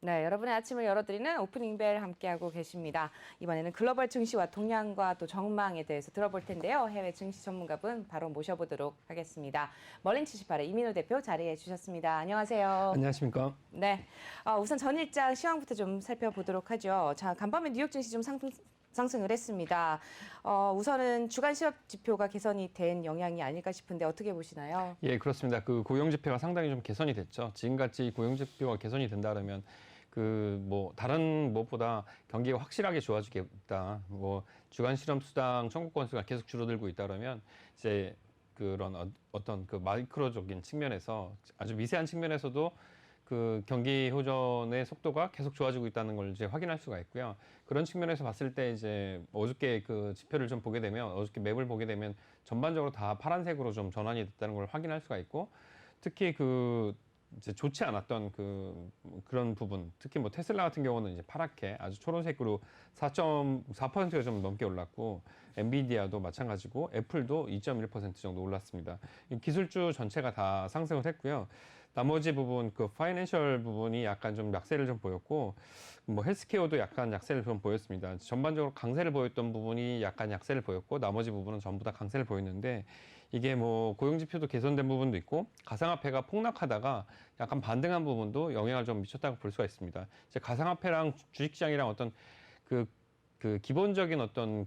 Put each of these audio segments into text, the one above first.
네, 여러분의 아침을 열어드리는 오프닝 벨 함께하고 계십니다. 이번에는 글로벌 증시와 동향과 또 전망에 대해서 들어볼 텐데요. 해외 증시 전문가분 바로 모셔보도록 하겠습니다. 멀린 78의 이민호 대표 자리해 주셨습니다. 안녕하세요. 안녕하십니까? 네, 우선 전일장 시황부터 좀 살펴보도록 하죠. 자, 간밤에 뉴욕 증시 좀 상승을 했습니다. 우선은 주간 실업 지표가 개선이 된 영향이 아닐까 싶은데 어떻게 보시나요? 예, 그렇습니다. 그 고용 지표가 상당히 좀 개선이 됐죠. 지금같이 고용 지표가 개선이 된다 그러면 다른 무엇보다 경기가 확실하게 좋아지겠다. 주간 실업 수당 청구 건수가 계속 줄어들고 있다 그러면 이제 그런 어떤 그 마이크로적인 측면에서 아주 미세한 측면에서도 그 경기 호전의 속도가 계속 좋아지고 있다는 걸 이제 확인할 수가 있고요. 그런 측면에서 봤을 때 이제 어저께 그 지표를 좀 보게 되면 어저께 맵을 보게 되면 전반적으로 다 파란색으로 좀 전환이 됐다는 걸 확인할 수가 있고 특히 이제 좋지 않았던 그런 부분, 특히 테슬라 같은 경우는 이제 파랗게 아주 초록색으로 4.4%가 좀 넘게 올랐고, 엔비디아도 마찬가지고, 애플도 2.1% 정도 올랐습니다. 이 기술주 전체가 다 상승을 했고요. 나머지 부분, 파이낸셜 부분이 약간 좀 약세를 좀 보였고, 헬스케어도 약간 약세를 좀 보였습니다. 전반적으로 강세를 보였던 부분이 약간 약세를 보였고, 나머지 부분은 전부 다 강세를 보였는데, 이게 고용지표도 개선된 부분도 있고, 가상화폐가 폭락하다가 약간 반등한 부분도 영향을 좀 미쳤다고 볼 수가 있습니다. 이제 가상화폐랑 주식시장이랑 어떤 기본적인 어떤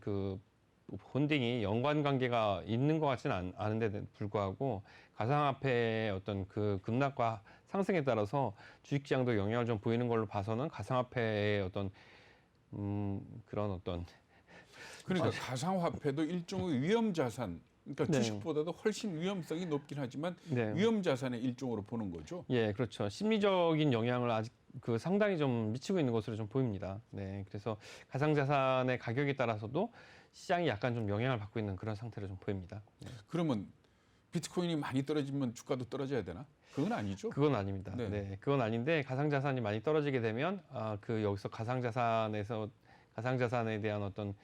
본딩이 연관관계가 있는 것 같지는 않은데 불구하고 가상화폐의 어떤 급락과 상승에 따라서 주식시장도 영향을 좀 보이는 걸로 봐서는 가상화폐의 어떤 그러니까 가상화폐도 일종의 위험 자산, 그러니까 네. 주식보다도 훨씬 위험성이 높긴 하지만 네. 위험 자산의 일종으로 보는 거죠. 예, 그렇죠. 심리적인 영향을 아직 상당히 좀 미치고 있는 것으로 좀 보입니다. 네, 그래서 가상자산의 가격에 따라서도 시장이 약간 좀 영향을 받고 있는 그런 상태로 좀 보입니다. 네. 그러면 비트코인이 많이 떨어지면 주가도 떨어져야 되나? 그건 아니죠. 그건 아닙니다. 네. 네, 그건 아닌데 가상자산이 많이 떨어지게 되면 여기서 가상자산에 대한 어떤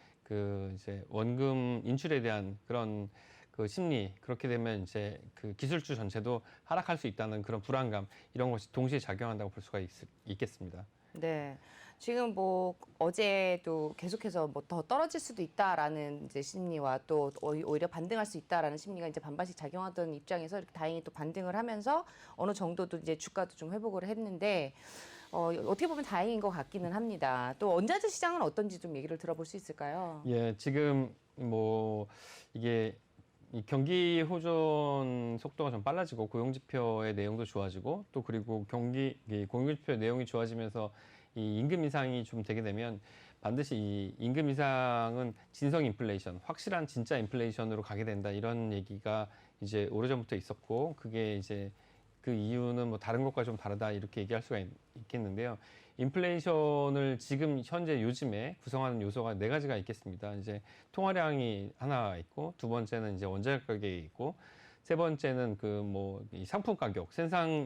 이제 원금 인출에 대한 그런 심리, 그렇게 되면 이제 기술주 전체도 하락할 수 있다는 그런 불안감, 이런 것이 동시에 작용한다고 볼 수가 있겠습니다. 네. 지금 어제도 계속해서 더 떨어질 수도 있다라는 이제 심리와 또 오히려 반등할 수 있다라는 심리가 이제 반반씩 작용하던 입장에서 이렇게 다행히 또 반등을 하면서 어느 정도도 이제 주가도 좀 회복을 했는데 어떻게 보면 다행인 것 같기는 합니다. 또 원자재 시장은 어떤지 좀 얘기를 들어볼 수 있을까요? 예, 지금 이게 이 경기 호전 속도가 좀 빨라지고 고용지표의 내용도 좋아지고 또 그리고 고용지표 내용이 좋아지면서 이 임금 인상이 좀 되게 되면 반드시 이 임금 인상은 진성 인플레이션, 확실한 진짜 인플레이션으로 가게 된다, 이런 얘기가 이제 오래전부터 있었고, 그게 이제 그 이유는 다른 것과 좀 다르다, 이렇게 얘기할 수가 있겠는데요. 인플레이션을 지금 현재 요즘에 구성하는 요소가 4가지가 있겠습니다. 이제 통화량이 하나 있고, 두 번째는 이제 원자재 가격이 있고, 세 번째는 이 상품 가격,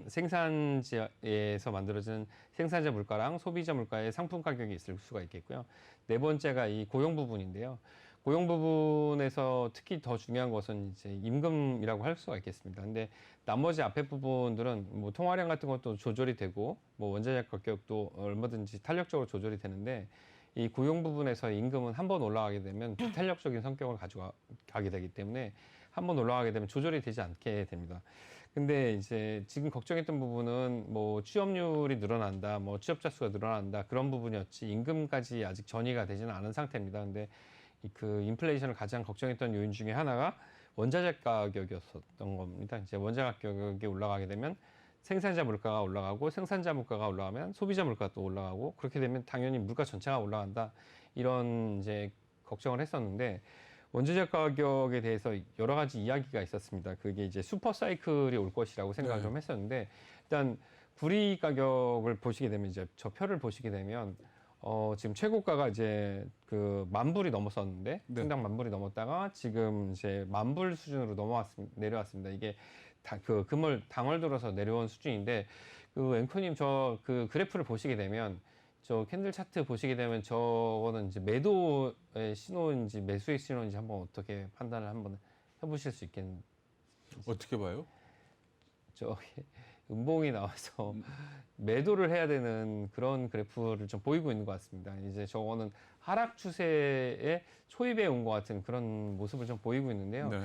생산지에서 만들어지는 생산자 물가랑 소비자 물가의 상품 가격이 있을 수가 있겠고요. 네 번째가 이 고용 부분인데요. 고용 부분에서 특히 더 중요한 것은 이제 임금이라고 할 수가 있겠습니다. 근데 나머지 앞에 부분들은 통화량 같은 것도 조절이 되고, 원자재 가격도 얼마든지 탄력적으로 조절이 되는데, 이 고용 부분에서 임금은 한번 올라가게 되면 비탄력적인 성격을 가져가게 되기 때문에 한번 올라가게 되면 조절이 되지 않게 됩니다. 근데 이제 지금 걱정했던 부분은 취업률이 늘어난다, 취업자 수가 늘어난다, 그런 부분이었지 임금까지 아직 전이가 되지는 않은 상태입니다. 근데 인플레이션을 가장 걱정했던 요인 중에 하나가 원자재 가격이었던 겁니다. 이제 원자재 가격이 올라가게 되면 생산자 물가가 올라가고, 생산자 물가가 올라가면 소비자 물가가 또 올라가고, 그렇게 되면 당연히 물가 전체가 올라간다, 이런 이제 걱정을 했었는데, 원자재 가격에 대해서 여러 가지 이야기가 있었습니다. 그게 이제 슈퍼 사이클이 올 것이라고 생각을 좀 했었는데, 일단 구리 가격을 보시게 되면, 이제 저 표를 보시게 되면 지금 최고가가 이제 10,000불이 넘었었는데, 네. 상당 10,000불이 넘었다가 지금 이제 10,000불 수준으로 내려왔습니다. 이게 당월 들어서 내려온 수준인데, 앵커님 저 그래프를 보시게 되면, 저 캔들 차트 보시게 되면 저거는 이제 매도의 신호인지 매수의 신호인지 한번 어떻게 판단을 한번 해보실 수 있겠는지. 어떻게 봐요? 음봉이 나와서 매도를 해야 되는 그런 그래프를 좀 보이고 있는 것 같습니다. 이제 저거는 하락 추세에 초입에 온 것 같은 그런 모습을 좀 보이고 있는데요. 네.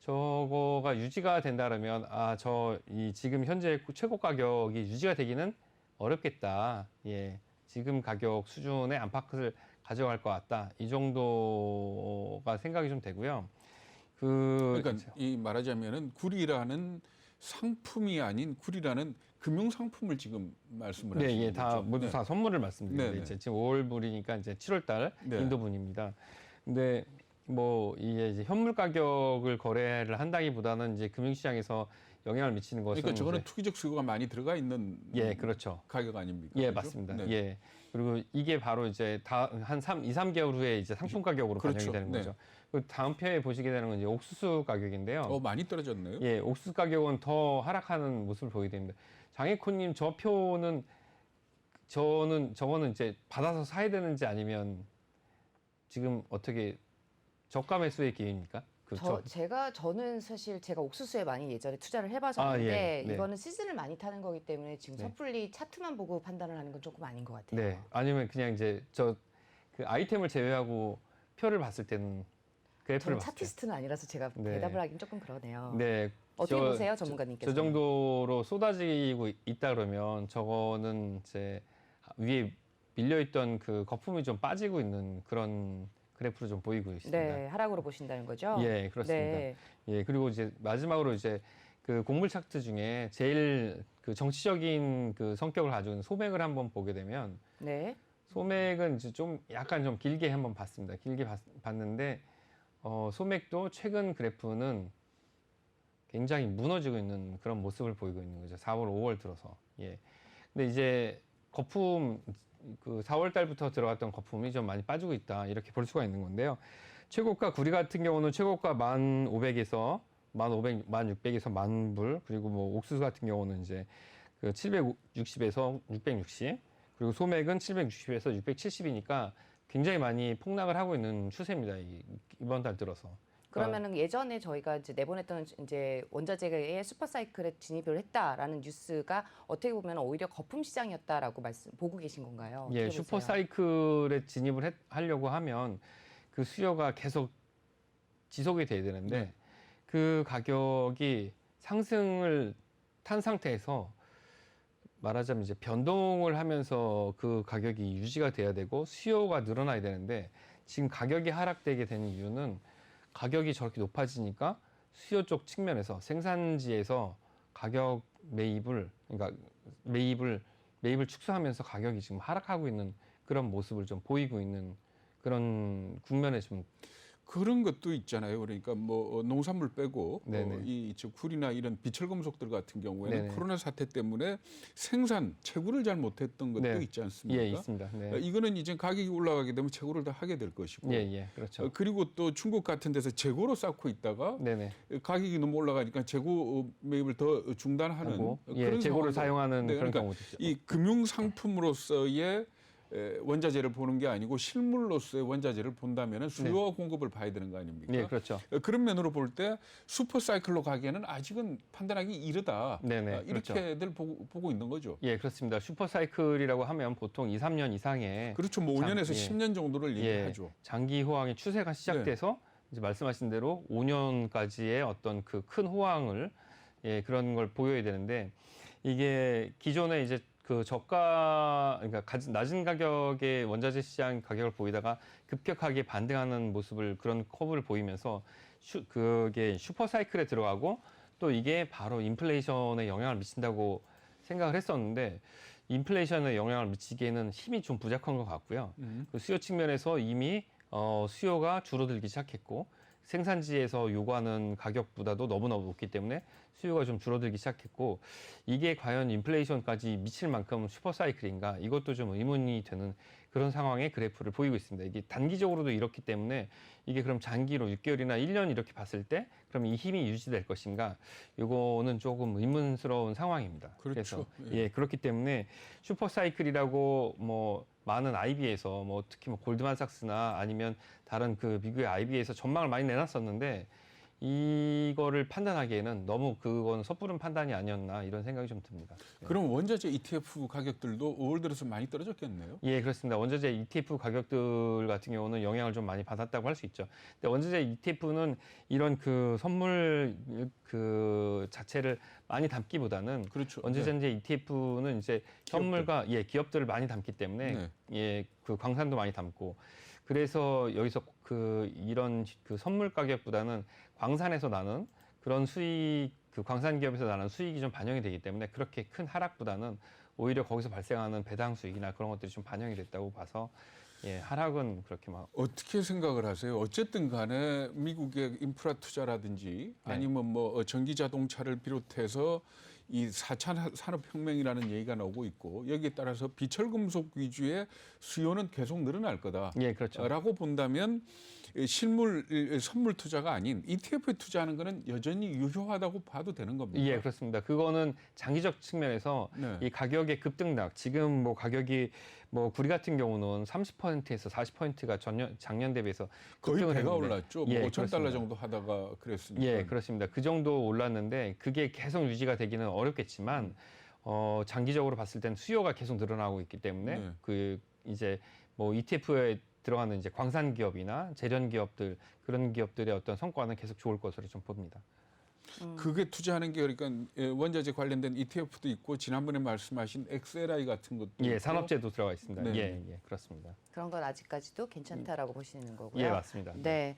저거가 유지가 된다면 이 지금 현재 최고 가격이 유지가 되기는 어렵겠다. 예. 지금 가격 수준의 안팎을 가져갈 것 같다. 이 정도가 생각이 좀 되고요. 그러니까 이 말하자면은 구리라는 상품이 아닌 구리라는 금융 상품을 지금 말씀을 네, 하시는 예, 다 거죠. 모두 네. 다 선물을 말씀드립니다. 네, 네. 이제 지금 5월분이니까 이제 7월달 네. 인도분입니다. 근데 뭐 이게 이제 현물 가격을 거래를 한다기보다는 이제 금융시장에서 영향을 미치는 것은 그러니까 저거는 이제, 투기적 수요가 많이 들어가 있는 예, 그렇죠. 가격 아닙니까? 예, 그죠? 맞습니다. 네. 예. 그리고 이게 바로 이제 한 2, 3개월 후에 이제 상품 가격으로 그렇죠. 반영이 되는 네. 거죠. 그 다음 편에 보시게 되는 건 이제 옥수수 가격인데요. 많이 떨어졌네요. 예, 옥수수 가격은 더 하락하는 모습을 보이게 됩니다. 장혜코님, 저 표는 저거는 이제 받아서 사야 되는지 아니면 지금 어떻게 저가 매수의 기회입니까? 저는 사실 제가 옥수수에 많이 예전에 투자를 해봐서 아, 하는데 예, 네. 이거는 시즌을 많이 타는 거기 때문에 지금 네. 섣불리 차트만 보고 판단을 하는 건 조금 아닌 것 같아요. 네, 아니면 그냥 이제 그 아이템을 제외하고 표를 봤을 때는 그래프를 저는 봤을 때. 차티스트는 아니라서 제가 네. 대답을 하긴 조금 그러네요. 네. 어떻게 보세요, 전문가님께서? 저 정도로 쏟아지고 있다 그러면 저거는 이제 위에 밀려있던 그 거품이 좀 빠지고 있는 그런 그래프를 좀 보이고 있습니다. 네, 하락으로 보신다는 거죠? 예, 그렇습니다. 네. 예, 그리고 이제 마지막으로 이제 그 곡물 차트 중에 제일 그 정치적인 그 성격을 가지고 있는 소맥을 한번 보게 되면 네. 소맥은 이제 좀 약간 좀 길게 한번 봤습니다. 길게 봤는데 소맥도 최근 그래프는 굉장히 무너지고 있는 그런 모습을 보이고 있는 거죠. 4월, 5월 들어서. 예. 근데 이제 거품 그 4월 달부터 들어갔던 거품이 좀 많이 빠지고 있다. 이렇게 볼 수가 있는 건데요. 최고가 구리 같은 경우는 최고가 1,500에서 1,500, 1,600에서 10,000불, 그리고 뭐 옥수수 같은 경우는 이제 그 760에서 660, 그리고 소맥은 760에서 670이니까 굉장히 많이 폭락을 하고 있는 추세입니다. 이번 달 들어서. 그러면은 예전에 저희가 이제 내보냈던 이제 원자재의 슈퍼사이클에 진입을 했다라는 뉴스가 어떻게 보면 오히려 거품 시장이었다라고 보고 계신 건가요? 예, 어떻게 보세요? 슈퍼사이클에 진입을 하려고 하면 그 수요가 계속 지속이 돼야 되는데 네. 그 가격이 상승을 탄 상태에서 말하자면 이제 변동을 하면서 그 가격이 유지가 돼야 되고 수요가 늘어나야 되는데 지금 가격이 하락되게 된 이유는 가격이 저렇게 높아지니까 수요 쪽 측면에서 생산지에서 가격 매입을 축소하면서 가격이 지금 하락하고 있는 그런 모습을 좀 보이고 있는 그런 국면에 좀 그런 것도 있잖아요. 그러니까 뭐 농산물 빼고 네네. 저 굴이나 이런 비철금속들 같은 경우에는 네네. 코로나 사태 때문에 생산 채굴을 잘 못했던 것도 네. 있지 않습니까? 예, 있습니다. 네. 이거는 이제 가격이 올라가게 되면 채굴을 다 하게 될 것이고, 예, 그렇죠. 그리고 또 중국 같은 데서 재고로 쌓고 있다가 네네. 가격이 너무 올라가니까 재고 매입을 더 중단하는 하고, 그런 재고를 상황도- 사용하는 네, 그런 그러니까 경우도 있죠. 이 금융 상품으로서의 원자재를 보는 게 아니고 실물로서의 원자재를 본다면 수요와 공급을 봐야 되는 거 아닙니까? 네, 그렇죠. 그런 면으로 볼 때 슈퍼 사이클로 가기에는 아직은 판단하기 이르다. 네네, 이렇게들 보고 있는 거죠. 예, 그렇습니다. 슈퍼사이클이라고 하면 보통 2, 3년 이상의 그렇죠. 뭐 5년에서 예. 10년 정도를 얘기하죠. 장기 호황의 추세가 시작돼서 이제 말씀하신 대로 5년까지의 어떤 그 큰 호황을 그런 걸 보여야 되는데 이게 기존에 이제 그 그러니까 낮은 가격의 원자재 시장 가격을 보이다가 급격하게 반등하는 모습을 그런 커브를 보이면서 그게 슈퍼 사이클에 들어가고 또 이게 바로 인플레이션에 영향을 미친다고 생각을 했었는데 인플레이션에 영향을 미치기에는 힘이 좀 부족한 것 같고요. 그 수요 측면에서 이미 수요가 줄어들기 시작했고 생산지에서 요구하는 가격보다도 너무너무 높기 때문에 수요가 좀 줄어들기 시작했고 이게 과연 인플레이션까지 미칠 만큼 슈퍼사이클인가 이것도 좀 의문이 되는 그런 상황의 그래프를 보이고 있습니다. 이게 단기적으로도 이렇기 때문에 이게 그럼 장기로 6개월이나 1년 이렇게 봤을 때 그럼 이 힘이 유지될 것인가 이거는 조금 의문스러운 상황입니다. 그렇죠. 그래서 그렇기 때문에 슈퍼사이클이라고 뭐 많은 IB에서 뭐 특히 뭐 골드만삭스나 아니면 다른 그 미국의 IB에서 전망을 많이 내놨었는데 이거를 판단하기에는 너무 그건 섣부른 판단이 아니었나 이런 생각이 좀 듭니다. 네. 그럼 원자재 ETF 가격들도 5월 들어서 많이 떨어졌겠네요. 예, 그렇습니다. 원자재 ETF 가격들 같은 경우는 영향을 좀 많이 받았다고 할 수 있죠. 근데 원자재 ETF는 이런 그 선물 그 자체를 많이 담기보다는 그렇죠. 원자재 ETF는 이제 선물과 기업들을 많이 담기 때문에 네. 예, 그 광산도 많이 담고 그래서 여기서 그 이런 그 선물 가격보다는 광산에서 나는 그런 수익, 그 광산 기업에서 나는 수익이 좀 반영이 되기 때문에 그렇게 큰 하락보다는 오히려 거기서 발생하는 배당 수익이나 그런 것들이 좀 반영이 됐다고 봐서 예, 하락은 그렇게 막 어떻게 생각을 하세요? 어쨌든 간에 미국의 인프라 투자라든지 네. 아니면 뭐 전기 자동차를 비롯해서 이 4차 산업혁명이라는 얘기가 나오고 있고 여기에 따라서 비철금속 위주의 수요는 계속 늘어날 거다. 예, 그렇죠. 라고 본다면 실물 선물 투자가 아닌 ETF에 투자하는 거는 여전히 유효하다고 봐도 되는 겁니다. 예, 그렇습니다. 그거는 장기적 측면에서 네. 이 가격의 급등락, 지금 뭐 가격이 뭐 구리 같은 경우는 30%에서 40%가 작년 대비해서 거의 급등을 배가 했는데 올랐죠. 예, 뭐 5,000달러 그렇습니다. 정도 하다가 그랬으니까. 예, 그렇습니다. 그 정도 올랐는데 그게 계속 유지가 되기는 어렵겠지만 장기적으로 봤을 땐 수요가 계속 늘어나고 있기 때문에 네. 그 이제 뭐 ETF에 들어가는 이제 광산 기업이나 재련 기업들 그런 기업들의 어떤 성과는 계속 좋을 것으로 좀 봅니다. 그게 투자하는 게 그러니까 원자재 관련된 ETF도 있고 지난번에 말씀하신 XLI 같은 것도 예, 있고. 산업재도 들어가 있습니다. 네. 예, 예, 그렇습니다. 그런 건 아직까지도 괜찮다라고 보시는 거고요. 예, 맞습니다. 네.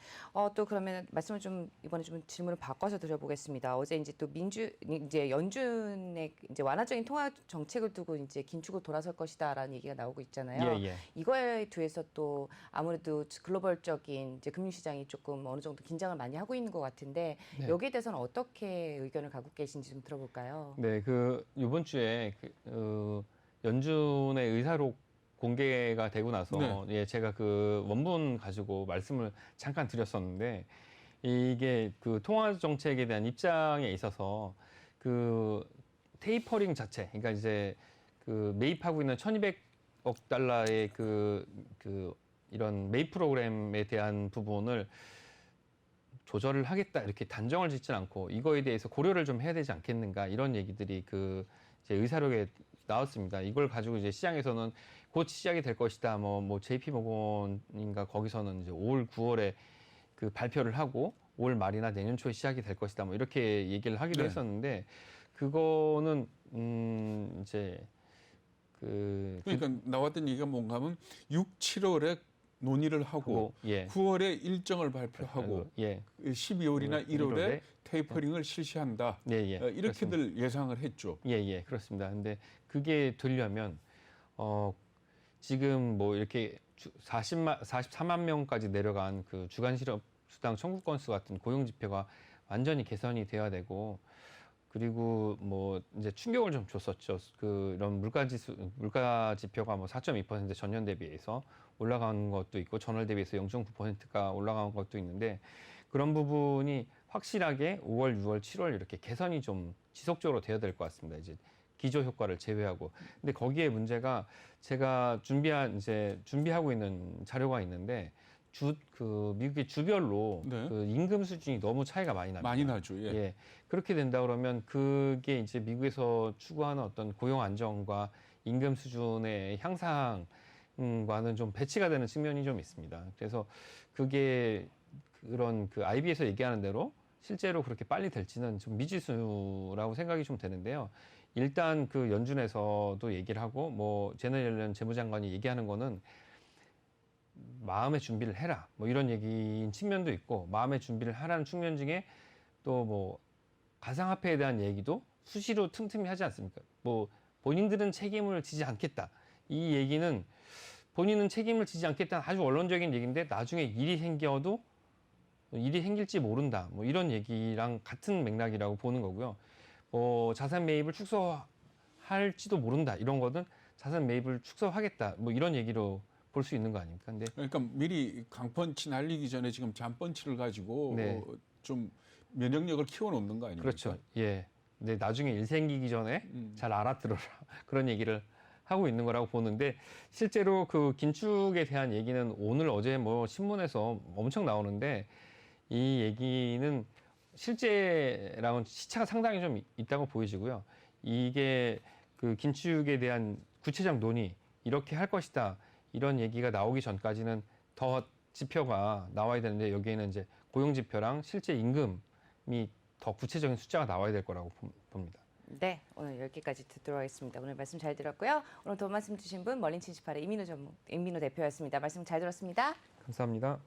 또 그러면 말씀을 좀 이번에 좀 질문을 바꿔서 드려보겠습니다. 어제 이제 또 이제 연준의 이제 완화적인 통화 정책을 두고 이제 긴축을 돌아설 것이다라는 얘기가 나오고 있잖아요. 예, 예. 이거에 대해서 또 아무래도 글로벌적인 이제 금융시장이 조금 어느 정도 긴장을 많이 하고 있는 것 같은데 네. 여기에 대해서는 어떻게 의견을 갖고 계신지 좀 들어볼까요? 네, 그 이번 주에 연준의 의사록 공개가 되고 나서 네. 예, 제가 그 원본 가지고 말씀을 잠깐 드렸었는데 이게 그 통화 정책에 대한 입장에 있어서 그 테이퍼링 자체, 그러니까 이제 그 매입하고 있는 1,200억 달러의 그 이런 매입 프로그램에 대한 부분을 조절을 하겠다 이렇게 단정을 짓진 않고 이거에 대해서 고려를 좀 해야 되지 않겠는가 이런 얘기들이 그 이제 의사록에 나왔습니다. 이걸 가지고 이제 시장에서는 곧 시작이 될 것이다. 뭐 JP 모건인가 거기서는 이제 5월, 9월에 그 발표를 하고 5월 말이나 내년 초에 시작이 될 것이다. 뭐 이렇게 얘기를 하기도 네. 했었는데 그거는 이제 그러니까 나왔던 얘기가 뭔가 하면 6, 7월에 논의를 하고 예. 9월에 일정을 발표하고 예. 12월이나 1월에 1월에 테이퍼링을 실시한다. 예, 예. 이렇게들 예상을 했죠. 예, 예, 그렇습니다. 근데 그게 되려면 지금 뭐 이렇게 44만 명까지 내려간 그 주간 실업 수당 청구 건수 같은 고용 지표가 완전히 개선이 돼야 되고 그리고 뭐 이제 충격을 좀 줬었죠. 그 이런 물가 지표가 뭐 4.2% 전년 대비해서 올라간 것도 있고 전월 대비해서 0.9%가 올라간 것도 있는데 그런 부분이 확실하게 5월, 6월, 7월 이렇게 개선이 좀 지속적으로 돼야 될 것 같습니다. 이제 기저 효과를 제외하고. 근데 거기에 문제가 제가 준비하고 있는 자료가 있는데 그 미국의 주별로 네. 그 임금 수준이 너무 차이가 많이 납니다. 많이 나죠. 예. 예. 그렇게 된다 그러면 그게 이제 미국에서 추구하는 어떤 고용 안정과 임금 수준의 향상과는 좀 배치가 되는 측면이 좀 있습니다. 그래서 그게 그런 그 IB에서 얘기하는 대로 실제로 그렇게 빨리 될지는 좀 미지수라고 생각이 좀 되는데요. 일단 그 연준에서도 얘기를 하고 뭐 제넷 옐런 재무장관이 얘기하는 거는 마음의 준비를 해라. 뭐 이런 얘기인 측면도 있고 마음의 준비를 하라는 측면 중에 또 뭐 가상화폐에 대한 얘기도 수시로 틈틈이 하지 않습니까? 뭐 본인들은 책임을 지지 않겠다. 이 얘기는 본인은 책임을 지지 않겠다는 아주 원론적인 얘기인데 나중에 일이 생겨도 일이 생길지 모른다. 뭐 이런 얘기랑 같은 맥락이라고 보는 거고요. 자산 매입을 축소할지도 모른다. 이런 거는 자산 매입을 축소하겠다. 뭐 이런 얘기로 볼 수 있는 거 아닙니까? 근데 그러니까 미리 강펀치 날리기 전에 지금 잠펀치를 가지고 네. 좀 면역력을 키워놓는 거 아닙니까? 그렇죠. 예. 근데 나중에 일 생기기 전에 잘 알아들어라. 그런 얘기를 하고 있는 거라고 보는데 실제로 그 긴축에 대한 얘기는 오늘 어제 뭐 신문에서 엄청 나오는데 이 얘기는 실제랑은 시차가 상당히 좀 있다고 보이지고요. 이게 그 긴축에 대한 구체적 논의 이렇게 할 것이다 이런 얘기가 나오기 전까지는 더 지표가 나와야 되는데 여기에는 이제 고용 지표랑 실제 임금이 더 구체적인 숫자가 나와야 될 거라고 봅니다. 네, 오늘 여기까지 듣도록 하겠습니다. 오늘 말씀 잘 들었고요. 오늘 도움 말씀 주신 분 멀린 78의 이민호 대표였습니다. 말씀 잘 들었습니다. 감사합니다.